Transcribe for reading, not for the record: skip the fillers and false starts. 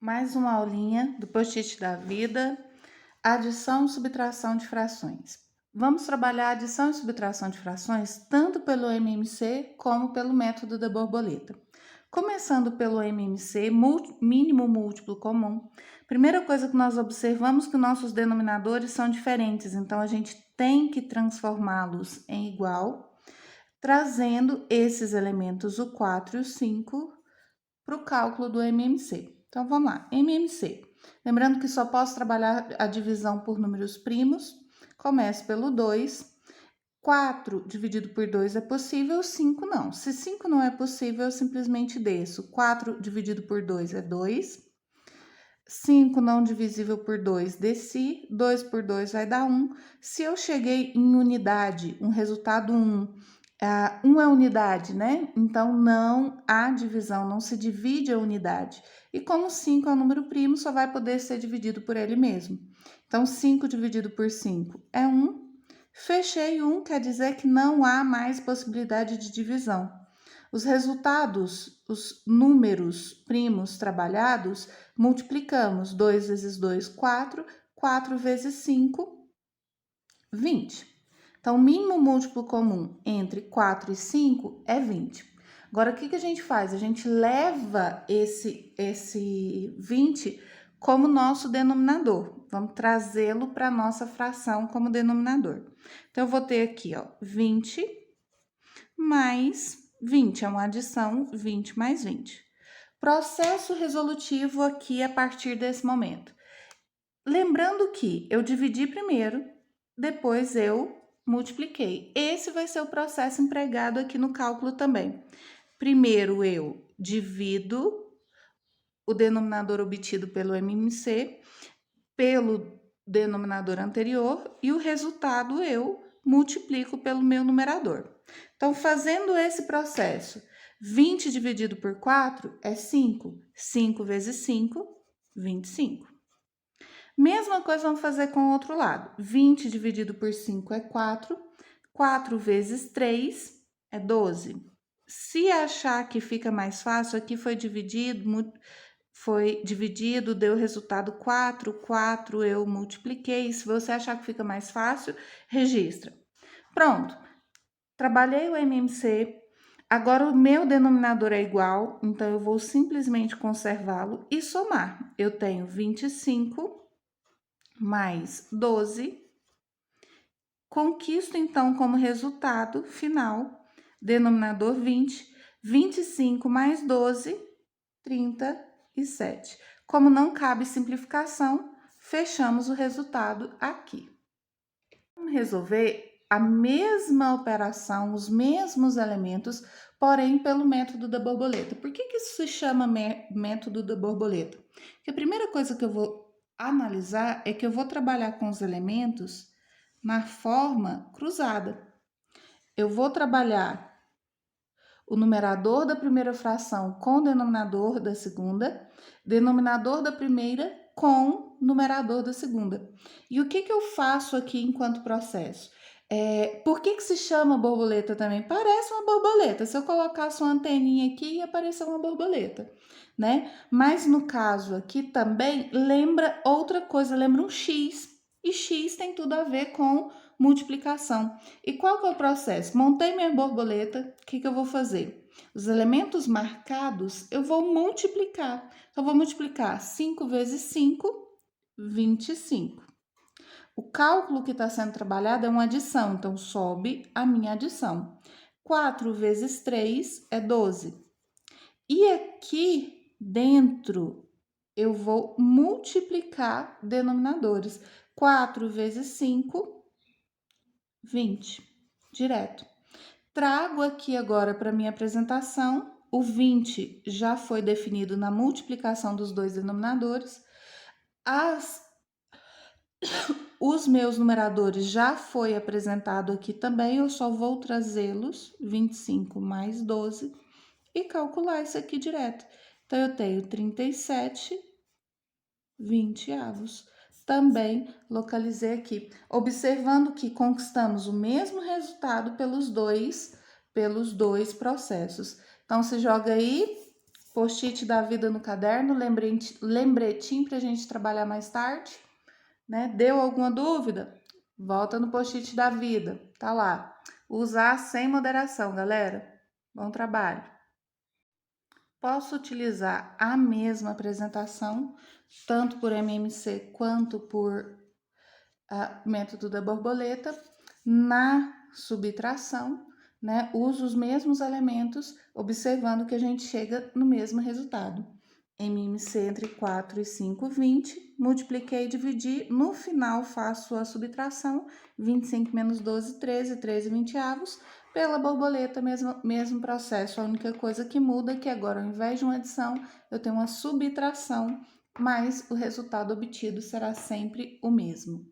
Mais uma aulinha do Post-it da vida, adição e subtração de frações. Vamos trabalhar adição e subtração de frações tanto pelo MMC como pelo método da borboleta. Começando pelo MMC, mínimo múltiplo comum, primeira coisa que nós observamos é que nossos denominadores são diferentes, então a gente tem que transformá-los em igual, trazendo esses elementos, o 4 e o 5, para o cálculo do MMC. Então, vamos lá, MMC. Lembrando que só posso trabalhar a divisão por números primos. Começo pelo 2. 4 dividido por 2 é possível, 5 não. Se 5 não é possível, eu simplesmente desço. 4 dividido por 2 é 2. 5 não divisível por 2, desci. 2 por 2 vai dar 1. Se eu cheguei em unidade, um resultado 1, 1 é unidade, né? Então, não há divisão, não se divide a unidade. E como 5 é um número primo, só vai poder ser dividido por ele mesmo. Então, 5 dividido por 5 é 1. Fechei 1, quer dizer que não há mais possibilidade de divisão. Os resultados, os números primos trabalhados, multiplicamos. 2 vezes 2, 4. 4 vezes 5, 20. Então, o mínimo múltiplo comum entre 4 e 5 é 20. Agora, o que a gente faz? A gente leva esse 20 como nosso denominador. Vamos trazê-lo para a nossa fração como denominador. Então, eu vou ter aqui, ó, 20 mais 20, é uma adição, 20 mais 20. Processo resolutivo aqui a partir desse momento. Lembrando que eu dividi primeiro, depois eu multipliquei. Esse vai ser o processo empregado aqui no cálculo também. Primeiro eu divido o denominador obtido pelo MMC pelo denominador anterior e o resultado eu multiplico pelo meu numerador. Então, fazendo esse processo, 20 dividido por 4 é 5. 5 vezes 5, 25. Mesma coisa vamos fazer com o outro lado. 20 dividido por 5 é 4. 4 vezes 3 é 12. Se achar que fica mais fácil, aqui foi dividido, deu resultado 4. 4 eu multipliquei. Se você achar que fica mais fácil, registra. Pronto. Trabalhei o MMC. Agora, o meu denominador é igual, então eu vou simplesmente conservá-lo e somar. Eu tenho 25 mais 12. Conquisto, então, como resultado final, denominador 20. 25 mais 12, 37. Como não cabe simplificação, fechamos o resultado aqui. Vamos resolver a mesma operação, os mesmos elementos, porém pelo método da borboleta. Por que isso se chama método da borboleta? Porque a primeira coisa que eu vou analisar é que eu vou trabalhar com os elementos na forma cruzada. Eu vou trabalhar o numerador da primeira fração com o denominador da segunda, denominador da primeira com numerador da segunda. E o que eu faço aqui enquanto processo? Por que se chama borboleta também? Parece uma borboleta. Se eu colocasse uma anteninha aqui, ia aparecer uma borboleta, né? Mas no caso aqui também lembra outra coisa, lembra um X. E X tem tudo a ver com multiplicação. E qual que é o processo? Montei minha borboleta, o que eu vou fazer? Os elementos marcados eu vou multiplicar. Então, eu vou multiplicar 5 vezes 5, 25. O cálculo que está sendo trabalhado é uma adição, então sobe a minha adição. 4 vezes 3 é 12. E aqui dentro eu vou multiplicar denominadores. 4 vezes 5, 20, direto. Trago aqui agora para minha apresentação, o 20 já foi definido na multiplicação dos dois denominadores, os meus numeradores já foi apresentado aqui também, eu só vou trazê-los, 25 mais 12, e calcular isso aqui direto. Então, eu tenho 37 20avos. Também localizei aqui, observando que conquistamos o mesmo resultado pelos dois processos. Então, se joga aí Post-it da vida no caderno, lembretinho para a gente trabalhar mais tarde, né? Deu alguma dúvida? Volta no post-it da vida, tá lá. Usar sem moderação, galera. Bom trabalho. Posso utilizar a mesma apresentação, tanto por MMC quanto por método da borboleta, na subtração, né? Uso os mesmos elementos, observando que a gente chega no mesmo resultado. MMC entre 4 e 5, 20. Multipliquei e dividi. No final, faço a subtração. 25 menos 12, 13. 13 vinteavos. Pela borboleta, mesmo processo. A única coisa que muda é que agora, ao invés de uma adição, eu tenho uma subtração, mas o resultado obtido será sempre o mesmo.